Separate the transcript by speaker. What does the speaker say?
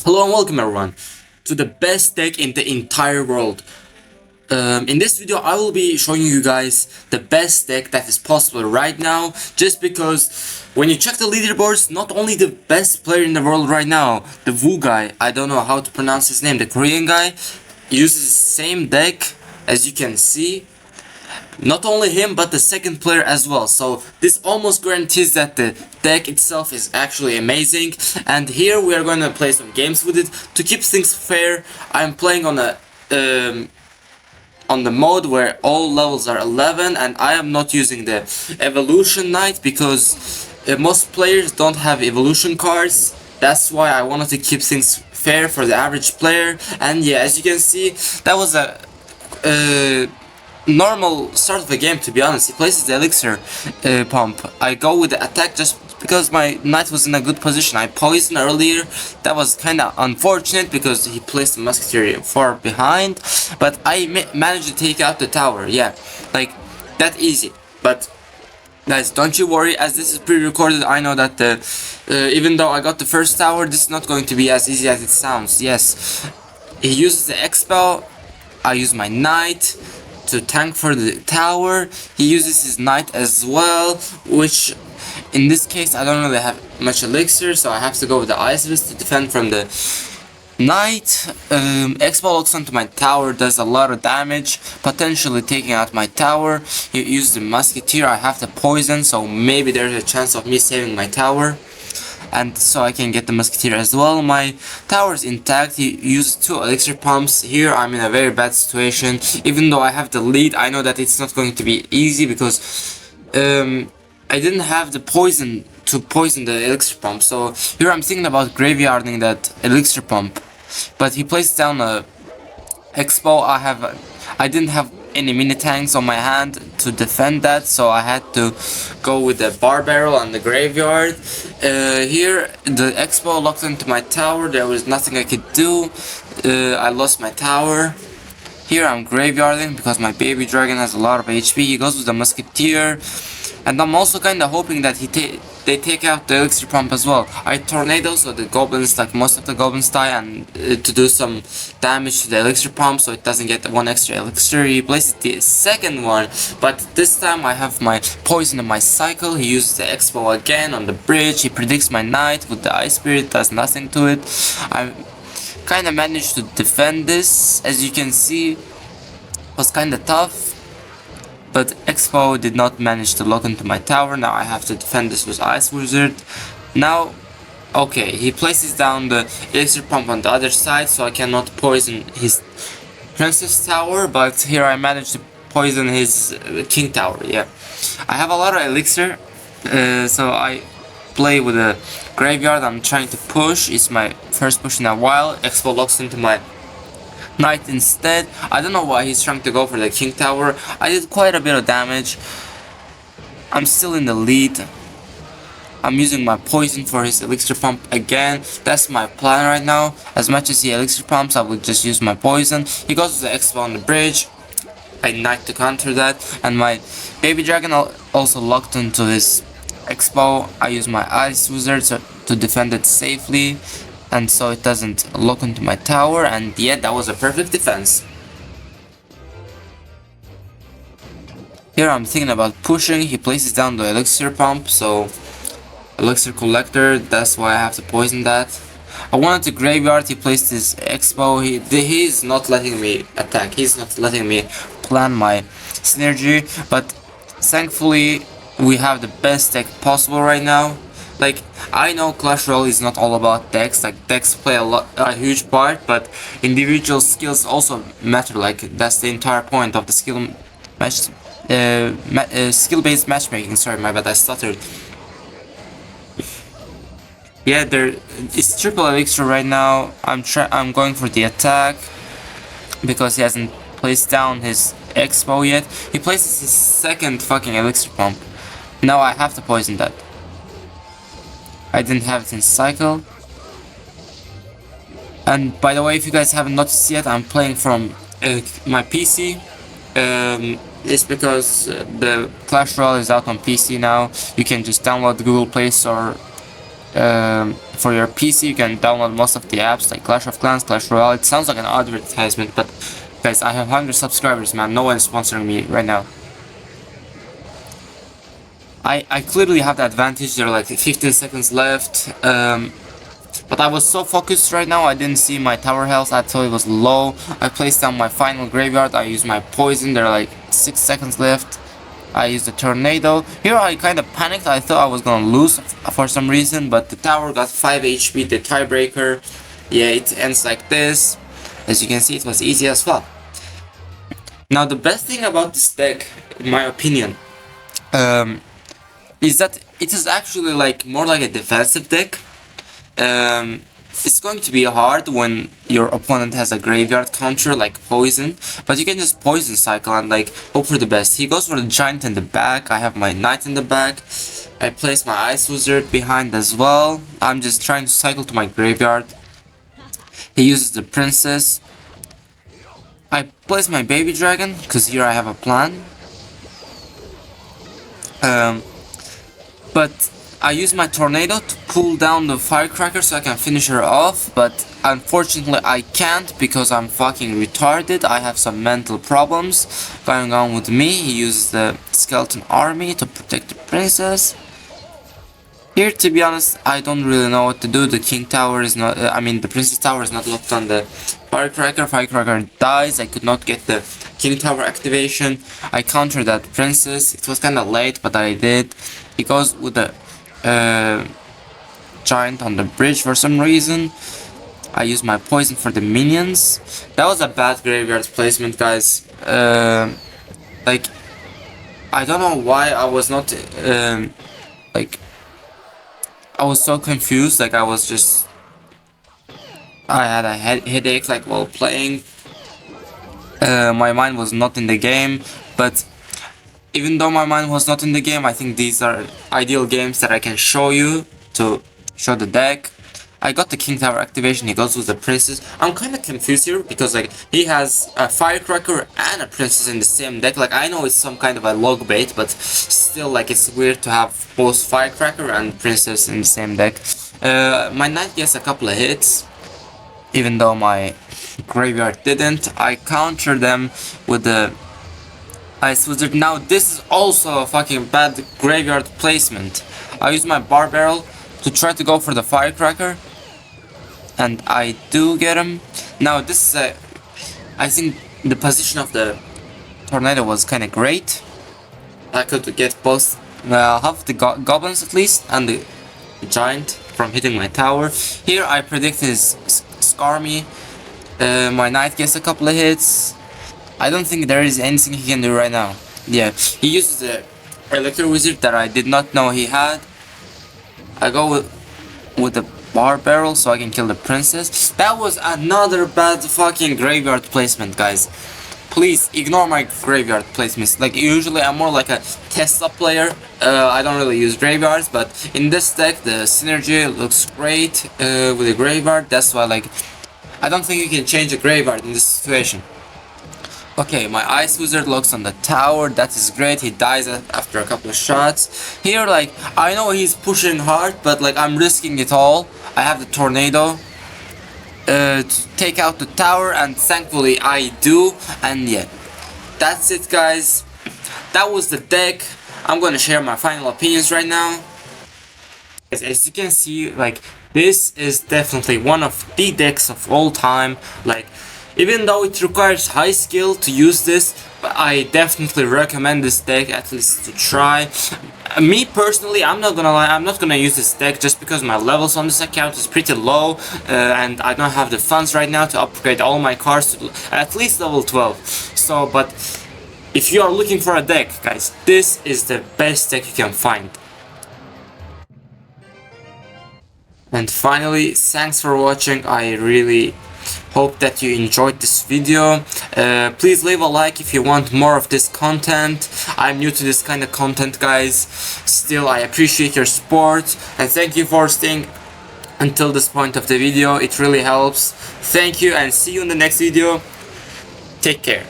Speaker 1: Hello and welcome everyone to the best deck in the entire world. In this video I will be showing you guys the best deck that is possible right now, just because when you check the leaderboards, not only the best player in the world right now, the Wu guy, I don't know how to pronounce his name, the Korean guy, uses the same deck as you can see. Not only him, but the second player as well. So this almost guarantees that the deck itself is actually amazing. And here we are going to play some games with it to keep things fair. I'm playing on the mode where all levels are 11, and I am not using the evolution knight because most players don't have evolution cards. That's why I wanted to keep things fair for the average player. And yeah, as you can see, that was a normal start of the game. To be honest, he places the elixir pump. I go with the attack just because my knight was in a good position. I poisoned earlier. That was kind of unfortunate because he placed the musketeer far behind, but I managed to take out the tower. Yeah, like that easy. But guys, don't you worry, as this is pre-recorded. I know that even though I got the first tower, this is not going to be as easy as it sounds. Yes, he uses the X-Spell. I use my knight to tank for the tower. He uses his knight as well, which in this case I don't really have much elixir, so I have to go with the ice wrist to defend from the knight. X-Ball looks onto my tower, does a lot of damage, potentially taking out my tower. He used the musketeer. I have the poison, so maybe there's a chance of me saving my tower, and so I can get the musketeer as well. My tower is intact. He used 2 elixir pumps. Here I'm in a very bad situation. Even though I have the lead, I know that it's not going to be easy because I didn't have the poison to poison the elixir pump. So here I'm thinking about graveyarding that elixir pump, but he placed down a expo. I didn't have any mini tanks on my hand to defend that, so I had to go with the bar barrel and the graveyard. Here the expo locked into my tower. There was nothing I could do. I lost my tower. Here I'm graveyarding because my baby dragon has a lot of HP. He goes with the musketeer, and I'm also kind of hoping that they take out the elixir pump as well. I tornado so the goblins, like most of the goblins, die, and to do some damage to the elixir pump so it doesn't get 1 extra elixir. He places the second one, but this time I have my poison in my cycle. He uses the expo again on the bridge. He predicts my knight with the ice spirit, does nothing to it. I kind of managed to defend this. As you can see, it was kind of tough, but Expo did not manage to lock into my tower. Now I have to defend this with Ice Wizard. Now, okay, he places down the elixir pump on the other side, so I cannot poison his princess tower, but here I managed to poison his king tower. Yeah, I have a lot of elixir, so I play with a graveyard. I'm trying to push. It's my first push in a while. Expo locks into my knight instead. I don't know why he's trying to go for the king tower. I did quite a bit of damage. I'm still in the lead. I'm using my poison for his elixir pump again. That's my plan right now. As much as he elixir pumps, I will just use my poison. He goes to the expo on the bridge. I knight to counter that, and my baby dragon also locked into his expo. I use my ice wizard to defend it safely, and so it doesn't lock into my tower, and yeah, that was a perfect defense. Here I'm thinking about pushing. He places down the elixir pump, so elixir collector, that's why I have to poison that. I wanted to graveyard. He placed his expo. He's not letting me attack. He's not letting me plan my synergy, but thankfully we have the best deck possible right now. Like, I know Clash Royale is not all about decks. Like, decks play a huge part, but individual skills also matter. Like, that's the entire point of the skill-based matchmaking. Sorry, my bad, I stuttered. Yeah, it's triple elixir right now. I'm going for the attack because he hasn't placed down his expo yet. He places his second fucking elixir pump. Now I have to poison that. I didn't have it in cycle. And by the way, if you guys haven't noticed yet, I'm playing from my PC. It's because the Clash Royale is out on PC now. You can just download the Google Play Store For your PC, you can download most of the apps like Clash of Clans, Clash Royale. It sounds like an advertisement, but guys, I have 100 subscribers, man. No one is sponsoring me right now. I clearly have the advantage. There are like 15 seconds left. But I was so focused right now, I didn't see my tower health. I thought it was low. I placed down my final graveyard. I used my poison. There are like 6 seconds left. I used the tornado. Here I kind of panicked. I thought I was gonna lose for some reason, but the tower got 5 HP, the tiebreaker. Yeah, it ends like this. As you can see, it was easy as well. Now the best thing about this deck, in my opinion, is that it is actually like more like a defensive deck. It's going to be hard when your opponent has a graveyard counter like poison, but you can just poison cycle and like hope for the best. He goes for the giant in the back. I have my knight in the back. I place my ice wizard behind as well. I'm just trying to cycle to my graveyard. He uses the princess. I place my baby dragon because here I have a plan. But I use my tornado to pull down the firecracker so I can finish her off, but unfortunately I can't because I'm fucking retarded. I have some mental problems going on with me. He uses the skeleton army to protect the princess. Here, to be honest, I don't really know what to do. The king tower is not, the princess tower is not locked on the firecracker. Firecracker dies. I could not get the king tower activation. I countered that princess. It was kind of late, but I did. He goes with the giant on the bridge for some reason. I use my poison for the minions. That was a bad graveyard placement, guys. Like, I don't know why I was not I was so confused. Like, I had a headache like while playing. My mind was not in the game, but even though my mind was not in the game, I think these are ideal games that I can show you to show the deck. I got the king tower activation. He goes with the princess. I'm kind of confused here because like he has a firecracker and a princess in the same deck. Like, I know it's some kind of a log bait, but still, like, it's weird to have both firecracker and princess in the same deck. My knight gets a couple of hits, even though my graveyard didn't. I counter them with the ice wizard. Now this is also a fucking bad graveyard placement. I use my bar barrel to try to go for the firecracker, and I do get him. Now this is I think the position of the tornado was kind of great. I could get both half the goblins at least and the giant from hitting my tower. Here I predict his Skarmy. My knight gets a couple of hits. I don't think there is anything he can do right now. Yeah, he uses the electro wizard that I did not know he had. I go with the bar barrel so I can kill the princess. That was another bad fucking graveyard placement, guys. Please ignore my graveyard placements. Like, usually I'm more like a Tesla player. I don't really use graveyards, but in this deck the synergy looks great with the graveyard. That's why, like, I don't think you can change a graveyard in this situation. Okay, my ice wizard locks on the tower. That is great. He dies after a couple of shots. Here, like, I know he's pushing hard, but like, I'm risking it all. I have the tornado to take out the tower, and thankfully I do. And yeah, that's it, guys. That was the deck. I'm gonna share my final opinions right now. As you can see, like, this is definitely one of the decks of all time. Like, even though it requires high skill to use this, I definitely recommend this deck at least to try. Me personally, I'm not gonna lie, I'm not gonna use this deck just because my levels on this account is pretty low, and I don't have the funds right now to upgrade all my cards to at least level 12. So, but if you are looking for a deck, guys, this is the best deck you can find. And finally, thanks for watching. I really hope that you enjoyed this video. Please leave a like if you want more of this content. I'm new to this kind of content, guys. Still, I appreciate your support, and thank you for staying until this point of the video. It really helps. Thank you, and see you in the next video. Take care.